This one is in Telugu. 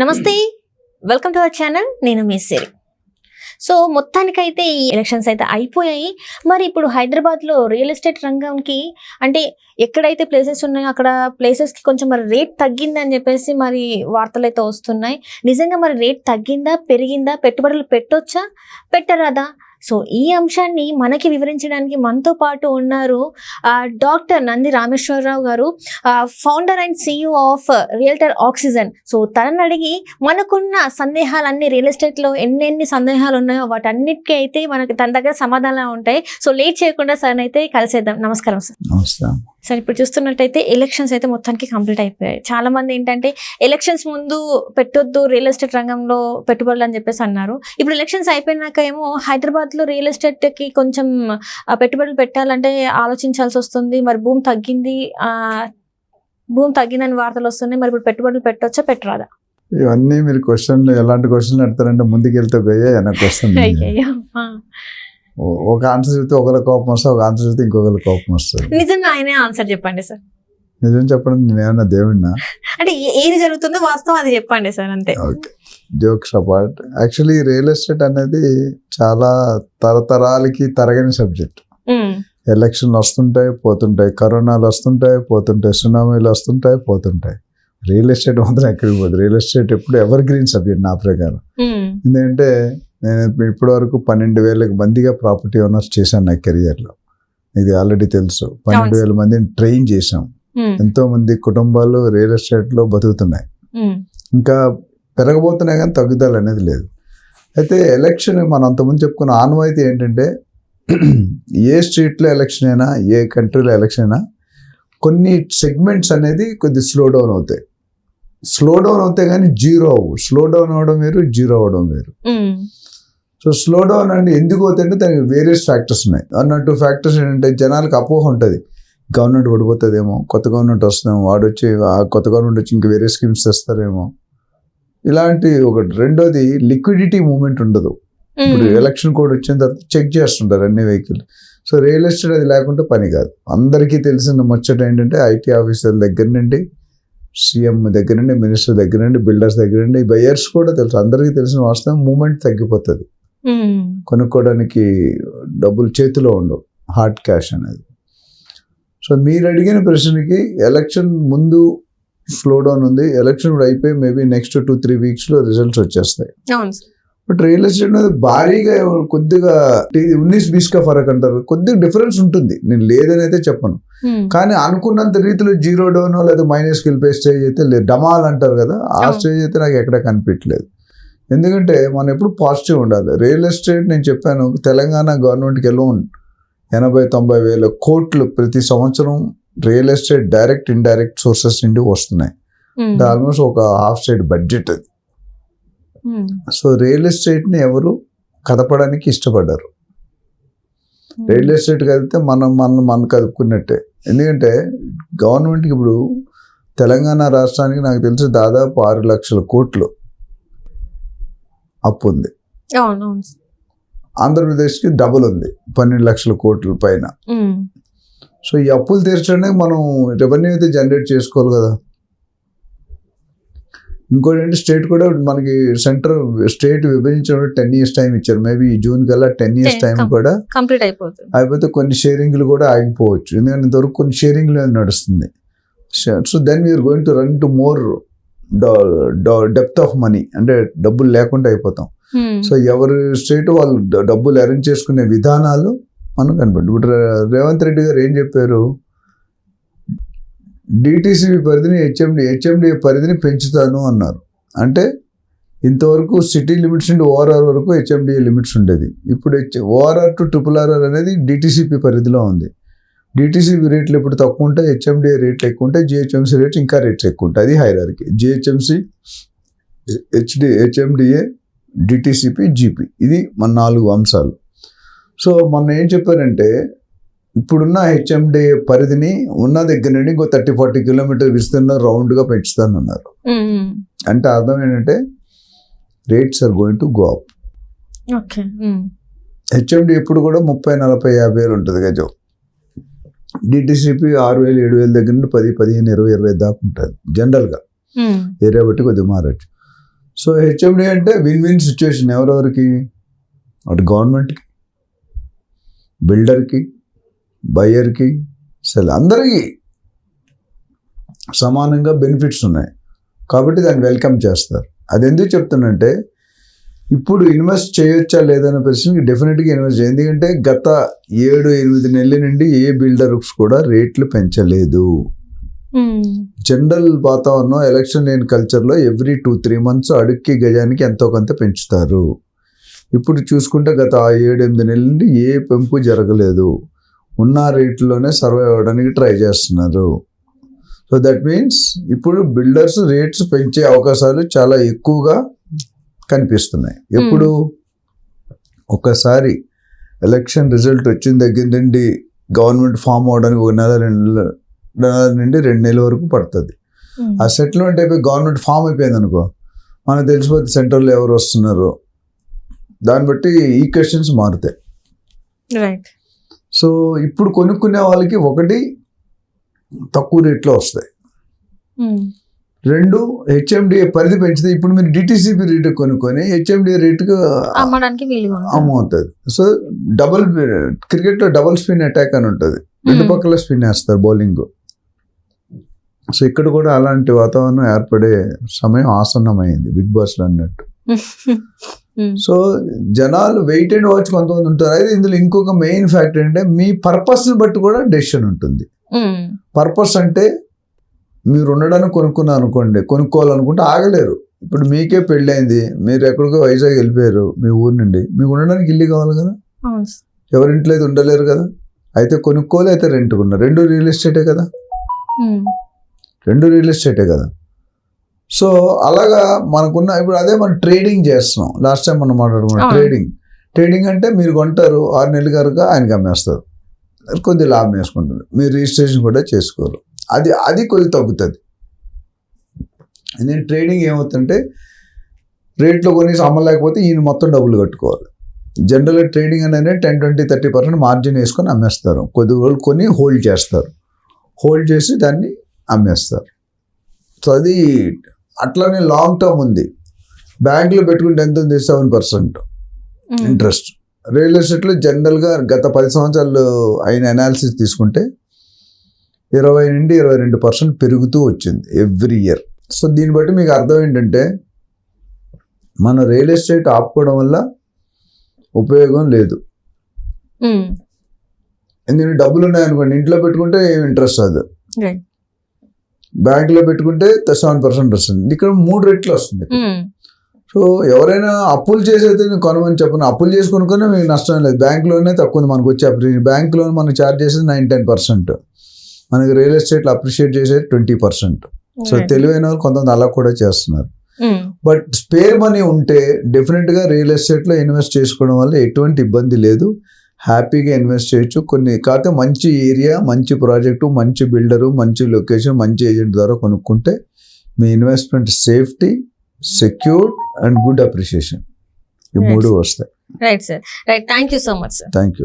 నమస్తే, వెల్కమ్ టు అవర్ ఛానల్. నేను మీ సిరి. సో మొత్తానికైతే ఈ ఎలక్షన్స్ అయితే అయిపోయాయి. మరి ఇప్పుడు హైదరాబాద్లో రియల్ ఎస్టేట్ రంగంకి అంటే ఎక్కడైతే ప్లేసెస్ ఉన్నాయో అక్కడ ప్లేసెస్కి కొంచెం మరి రేట్ తగ్గిందని చెప్పేసి మరి వార్తలు అయితే వస్తున్నాయి. నిజంగా మరి రేట్ తగ్గిందా, పెరిగిందా, పెట్టుబడులు పెట్టొచ్చా, పెట్టరాదా? సో ఈ అంశాన్ని మనకి వివరించడానికి మనతో పాటు ఉన్నారు డాక్టర్ నంది రామేశ్వరరావు గారు, founder and CEO of realtor oxygen. So తనని అడిగి మనకున్న సందేహాలన్నీ రియల్ ఎస్టేట్లో ఎన్నెన్ని సందేహాలు ఉన్నాయో వాటన్నిటికీ అయితే మనకి తన దగ్గర సమాధానాలు ఉంటాయి. సో లేట్ చేయకుండా సార్ అయితే కలిసేద్దాం. నమస్కారం సార్. నమస్కారం సార్, ఇప్పుడు చూస్తున్నట్టయితే ఎలక్షన్స్ అయితే మొత్తానికి కంప్లీట్ అయిపోయాయి. చాలా మంది ఏంటంటే ఎలక్షన్స్ ముందు పెట్టొద్దు రియల్ ఎస్టేట్ రంగంలో పెట్టుబడులు అని చెప్పేసి అన్నారు. ఇప్పుడు ఎలక్షన్స్ అయిపోయినాక ఏమో హైదరాబాద్లో రియల్ ఎస్టేట్కి కొంచెం పెట్టుబడులు పెట్టాలంటే ఆలోచించాల్సి వస్తుంది. మరి భూమి తగ్గిందని వార్తలు వస్తున్నాయి. మరి ఇప్పుడు పెట్టుబడులు పెట్టొచ్చా, పెట్టరాదా? ఇవన్నీ మీరు క్వశ్చన్లు ఎలాంటి క్వశ్చన్లు అడతారంటే ముందుకు వెళ్తే పోయే వెనక్కి వస్తుంది. ఒక ఆన్సర్ చెప్తే ఒకరి కోపం వస్తుంది, ఒక ఆన్సర్ చెప్తే ఇంకొకరి కోపం వస్తుంది. నిజంగా ఆయనే ఆన్సర్ చెప్పండి సార్. నిజం చెప్పడం నేనేమన్నా దేవుడినా? అంటే ఏది జరుగుతుందో వాస్తవం అది చెప్పండి సార్, అంతే. Okay, jokes apart. Actually real estate అనేది చాలా తరతరాలకి తరగని సబ్జెక్ట్. ఎలక్షన్లు వస్తుంటాయి, పోతుంటాయి, కరోనాలు వస్తుంటాయి, పోతుంటాయి, సునామీలు వస్తుంటాయి, పోతుంటాయి. రియల్ ఎస్టేట్ మాత్రం ఎక్కడికి పోతుంది. రియల్ ఎస్టేట్ ఎప్పుడు ఎవర్ గ్రీన్ సబ్జెక్ట్ నా ప్రకారం. ఎందుకంటే నేను ఇప్పటి వరకు 12,000 మందిగా ప్రాపర్టీ ఓనర్స్ చేశాను నా కెరియర్లో. ఇది ఆల్రెడీ తెలుసు. 12,000 మందిని ట్రైన్ చేశాం. ఎంతో మంది కుటుంబాలు రియల్ ఎస్టేట్లో బతుకుతున్నాయి. ఇంకా పెరగబోతున్నాయి కానీ తగ్గుదల అనేది లేదు. అయితే ఎలక్షన్ మనం అంతకుముందు చెప్పుకున్న ఆనవాయితీ ఏంటంటే ఏ స్ట్రీట్లో ఎలక్షన్ అయినా, ఏ కంట్రీలో ఎలక్షన్ అయినా కొన్ని సెగ్మెంట్స్ అనేది కొద్ది స్లో డౌన్ అవుతాయి. స్లో డౌన్ అవుతాయి కానీ జీరో అవ్వు. స్లో డౌన్ అవ్వడం వేరు, జీరో అవ్వడం వేరు. సో స్లో డౌన్ అంటే ఎందుకు అవుతాయంటే దానికి వేరియస్ ఫ్యాక్టర్స్ ఉన్నాయి. అన్నట్టు ఫ్యాక్టర్స్ ఏంటంటే జనాలకు అపోహ ఉంటుంది, గవర్నమెంట్ పడిపోతుందేమో, కొత్త గవర్నమెంట్ వస్తుందేమో, వాడు వచ్చి కొత్త గవర్నమెంట్ వచ్చి ఇంకా వేరే స్కీమ్స్ తెస్తారేమో, ఇలాంటి ఒకటి. రెండోది లిక్విడిటీ మూవ్మెంట్ ఉండదు. ఇప్పుడు ఎలక్షన్ కోడ్ వచ్చిన తర్వాత చెక్ చేస్తుంటారు అన్ని వెహికల్. సో రియల్ ఎస్టేట్ అది లేకుంటే పని కాదు. అందరికీ తెలిసిన ముచ్చట ఏంటంటే ఐటీ ఆఫీసర్ల దగ్గర నుండి, సీఎం దగ్గర నుండి, మినిస్టర్ దగ్గర నుండి, బిల్డర్స్ దగ్గర నుండి, బయర్స్ కూడా తెలుసు. అందరికీ తెలిసిన వాస్తవం మూమెంట్ తగ్గిపోతుంది. కొనుక్కోవడానికి డబ్బులు చేతిలో ఉండవు, హార్డ్ క్యాష్ అనేది. సో మీరు అడిగిన ప్రశ్నకి ఎలక్షన్ ముందు స్లో డౌన్ ఉంది. ఎలక్షన్ కూడా అయిపోయి మేబీ నెక్స్ట్ 2-3 వీక్స్లో రిజల్ట్స్ వచ్చేస్తాయి. బట్ రియల్ ఎస్టేట్ మీద భారీగా కొద్దిగా 19-20 కా ఫరక్ అంటారు, కొద్దిగా డిఫరెన్స్ ఉంటుంది. నేను లేదని అయితే చెప్పను, కానీ అనుకున్నంత రీతిలో జీరో డౌన్ లేదా మైనస్కి వెళ్ళిపోయే స్టేజ్ అయితే లేదు. డమాల్ అంటారు కదా, ఆ స్టేజ్ అయితే నాకు ఎక్కడ కనిపించలేదు. ఎందుకంటే మనం ఎప్పుడు పాజిటివ్ ఉండాలి. రియల్ ఎస్టేట్ నేను చెప్పాను, తెలంగాణ గవర్నమెంట్కి లోన్ 80-90 వేల కోట్లు ప్రతి సంవత్సరం real estate direct indirect sources నుండి వస్తున్నాయి. ఆల్మోస్ట్ ఒక హాఫ్ స్టేట్ బడ్జెట్ అది. సో రియల్ ఎస్టేట్ని ఎవరు కదపడానికి ఇష్టపడ్డారు. రియల్ ఎస్టేట్ కదిపితే మనం కదుపుకున్నట్టే. ఎందుకంటే గవర్నమెంట్కి ఇప్పుడు తెలంగాణ రాష్ట్రానికి నాకు తెలిసి దాదాపు 6 లక్షల కోట్లు అప్పు ఉంది. ఆంధ్రప్రదేశ్కి డబుల్ ఉంది, 12 లక్షల కోట్ల పైన. సో ఈ అప్పులు తీర్చడానికి మనం రెవెన్యూ అయితే జనరేట్ చేసుకోవాలి కదా. ఇంకోటి అంటే స్టేట్ కూడా మనకి స్టేట్ విభజించిన 10 years టైం ఇచ్చారు. మేబీ ఈ జూన్ కల్లా 10 years టైం కూడా కంప్లీట్ అయిపోతే కొన్ని షేరింగ్లు కూడా ఆగిపోవచ్చు. ఎందుకంటే ఇంతవరకు కొన్ని షేరింగ్లు నడుస్తుంది. So then we're going to run to more depth of money, అంటే డబ్బులు లేకుండా అయిపోతాం. సో ఎవరి స్టేట్ వాళ్ళు డబ్బులు అరేంజ్ చేసుకునే విధానాలు మనం కనపడి. ఇప్పుడు రేవంత్ రెడ్డి గారు ఏం చెప్పారు, డిటిసిపి పరిధిని హెచ్ఎండి పరిధిని పెంచుతాను అన్నారు. అంటే ఇంతవరకు సిటీ లిమిట్స్ నుండి ఓఆర్ఆర్ వరకు హెచ్ఎండిఏ లిమిట్స్ ఉండేది. ఇప్పుడు ఓఆర్ఆర్ టు RRR అనేది డిటిసిపి పరిధిలో ఉంది. డిటిసిపి రేట్లు ఎప్పుడు తక్కువ ఉంటాయి, హెచ్ఎండిఏ రేట్లు ఎక్కువ ఉంటాయి, జిహెచ్ఎంసీ రేట్స్ ఇంకా రేట్స్ ఎక్కువ ఉంటాయి. అది hierarchy. GHMC, HMDA, DTCP, GP, ఇది మన 4 అంశాలు. సో మొన్న ఏం చెప్పారంటే ఇప్పుడున్న హెచ్ఎండిఏ పరిధిని ఉన్న దగ్గర నుండి ఇంకో 30-40 కిలోమీటర్ విస్తీర్ణ రౌండ్గా పెంచుతానన్నారు. అంటే అర్థం ఏంటంటే rates are going to go up. HMD ఎప్పుడు కూడా 30, 40, 50 వేలు ఉంటుంది గజం. డిటిసిపి 6,000, 7,000 దగ్గర నుండి 10, 15, 20, 25 దాకా ఉంటుంది జనరల్గా. ఏరియా బట్టి కొద్దిగా మారచ్చు. సో హెచ్ఎండి అంటే విన్ విన్ సిచ్యువేషన్. ఎవరెవరికి? అటు గవర్నమెంట్కి, బిల్డర్కి, బయ్యర్కి, అందరికీ సమానంగా బెనిఫిట్స్ ఉన్నాయి కాబట్టి దాన్ని వెల్కమ్ చేస్తారు. అది ఎందుకు చెప్తున్నంటే ఇప్పుడు ఇన్వెస్ట్ చేయొచ్చా లేదన్న ప్రశ్నకి డెఫినెట్గా ఇన్వెస్ట్ చేయాలి. ఎందుకంటే గత 7-8 నెలల నుండి ఏ బిల్డర్స్ కూడా రేట్లు పెంచలేదు. జనరల్ వాతావరణం ఎలక్షన్ లేని కల్చర్లో ఎవ్రీ 2-3 మంత్స్ అడుక్కి గజానికి ఎంతో కొంత పెంచుతారు. ఇప్పుడు చూసుకుంటే గత 7-8 నెలల నుండి ఏ పెంపు జరగలేదు. ఉన్న రేట్లోనే సర్వైవ్ అవ్వడానికి ట్రై చేస్తున్నారు. సో దట్ మీన్స్ ఇప్పుడు బిల్డర్స్ రేట్స్ పెంచే అవకాశాలు చాలా ఎక్కువగా కనిపిస్తున్నాయి. ఎప్పుడు ఒకసారి ఎలక్షన్ రిజల్ట్ వచ్చిన దగ్గర నుండి గవర్నమెంట్ ఫామ్ అవడానికి 1-2 నెలల వరకు పడుతుంది. ఆ సెటిల్మెంట్ అయిపోయి గవర్నమెంట్ ఫామ్ అయిపోయింది అనుకో, మనకు తెలిసిపోతే సెంట్రల్లో ఎవరు వస్తున్నారు, దాన్ని బట్టి ఈ క్వశ్చన్స్ మారుతాయి. సో ఇప్పుడు కొనుక్కునే వాళ్ళకి ఒకటి తక్కువ రేట్లో వస్తాయి, 2 హెచ్ఎండిఏ పరిధి పెంచితే ఇప్పుడు మీరు డిటిసిపి రేటు కొనుక్కొని హెచ్ఎండిఏ రేటుకు అమ్మడానికి అమ్ముతుంది. సో క్రికెట్లో డబుల్ స్పిన్ అటాక్ అని ఉంటుంది, 2 పక్కల స్పిన్ వేస్తారు బౌలింగ్. సో ఇక్కడ కూడా అలాంటి వాతావరణం ఏర్పడే సమయం ఆసన్నమైంది బిగ్ బాస్లో అన్నట్టు. సో జనాలు వెయిట్ అండ్ వాచ్ కొంతమంది ఉంటారు. అయితే ఇందులో ఇంకొక మెయిన్ ఫ్యాక్టర్ ఏంటంటే మీ పర్పస్ని బట్టి కూడా డెసిషన్ ఉంటుంది. పర్పస్ అంటే మీరు ఉండడానికి కొనుక్కున్నారు అనుకోండి, కొనుక్కోవాలనుకుంటే ఆగలేరు. ఇప్పుడు మీకే పెళ్ళైంది, మీరు ఎక్కడికో వైజాగ్ వెళ్ళిపోయారు మీ ఊరి నుండి, మీకు ఉండడానికి ఇల్లు కావాలి కదా, ఎవరింట్లో అయితే ఉండలేరు కదా, అయితే కొనుక్కోవాలి, అయితే రెంట్కున్నారు, 2 రియల్ ఎస్టేటే కదా, 2 రియల్ ఎస్టేటే కదా. సో అలాగా మనకున్న ఇప్పుడు అదే మనం ట్రేడింగ్ చేస్తున్నాం. లాస్ట్ టైం మనం మాట్లాడుకున్నాం ట్రేడింగ్ అంటే మీరు కొంటారు, 6 నెలలు కనుక ఆయనకి అమ్మేస్తారు, కొద్ది లాభం వేసుకుంటారు, మీరు రిజిస్ట్రేషన్ కూడా చేసుకోరు, అది కొద్ది తగ్గుతుంది. నేను ట్రేడింగ్ ఏమవుతుందంటే రేట్లో కొనేసి అమ్మలేకపోతే ఈయన మొత్తం డబ్బులు కట్టుకోవాలి. జనరల్గా ట్రేడింగ్ అనేది 10-20-30% మార్జిన్ వేసుకొని అమ్మేస్తారు. కొద్ది రోజులు కొని హోల్డ్ చేస్తారు, హోల్డ్ చేసి దాన్ని అమ్మేస్తారు. సో అది అట్లానే లాంగ్ టర్మ్ ఉంది. బ్యాంకులో పెట్టుకుంటే ఎంత ఉంది? 7% ఇంట్రెస్ట్. రియల్ ఎస్టేట్లో జనరల్గా గత 10 సంవత్సరాలు అయిన అనాలిసిస్ తీసుకుంటే 20-22% పెరుగుతూ వచ్చింది ఎవ్రీ ఇయర్. సో దీన్ని బట్టి మీకు అర్థం ఏంటంటే మన రియల్ ఎస్టేట్ ఆపుకోవడం వల్ల ఉపయోగం లేదు. ఎందుకంటే డబ్బులు ఉన్నాయనుకోండి, ఇంట్లో పెట్టుకుంటే ఏం ఇంట్రెస్ట్ రాదు, బ్యాంకులో పెట్టుకుంటే 7% వస్తుంది, ఇక్కడ 3 రెట్లు వస్తుంది. సో ఎవరైనా అప్పులు చేసేది కొనమని చెప్పను, అప్పులు చేసి కొనుక్కొని మీకు నష్టం లేదు. బ్యాంకులోనే తక్కువ ఉంది మనకు వచ్చే అప్రిషియేషన్. బ్యాంకులో మనకు ఛార్జ్ చేసేది 9-10%, మనకి రియల్ ఎస్టేట్లో అప్రిషియేట్ చేసేది 20%. సో తెలివైన వాళ్ళు కొంతమంది అలా కూడా చేస్తున్నారు. బట్ స్పేర్ మనీ ఉంటే డెఫినెట్గా రియల్ ఎస్టేట్లో ఇన్వెస్ట్ చేసుకోవడం వల్ల ఎటువంటి ఇబ్బంది లేదు, హ్యాపీగా ఇన్వెస్ట్ చేయొచ్చు. కాకపోతే మంచి ఏరియా, మంచి ప్రాజెక్టు, మంచి బిల్డరు, మంచి లొకేషన్, మంచి ఏజెంట్ ద్వారా కొనుక్కుంటే మీ investment safety, secured and good appreciation, ఈ 3 వస్తాయి. Right sir, right. Thank you so much sir. Thank you.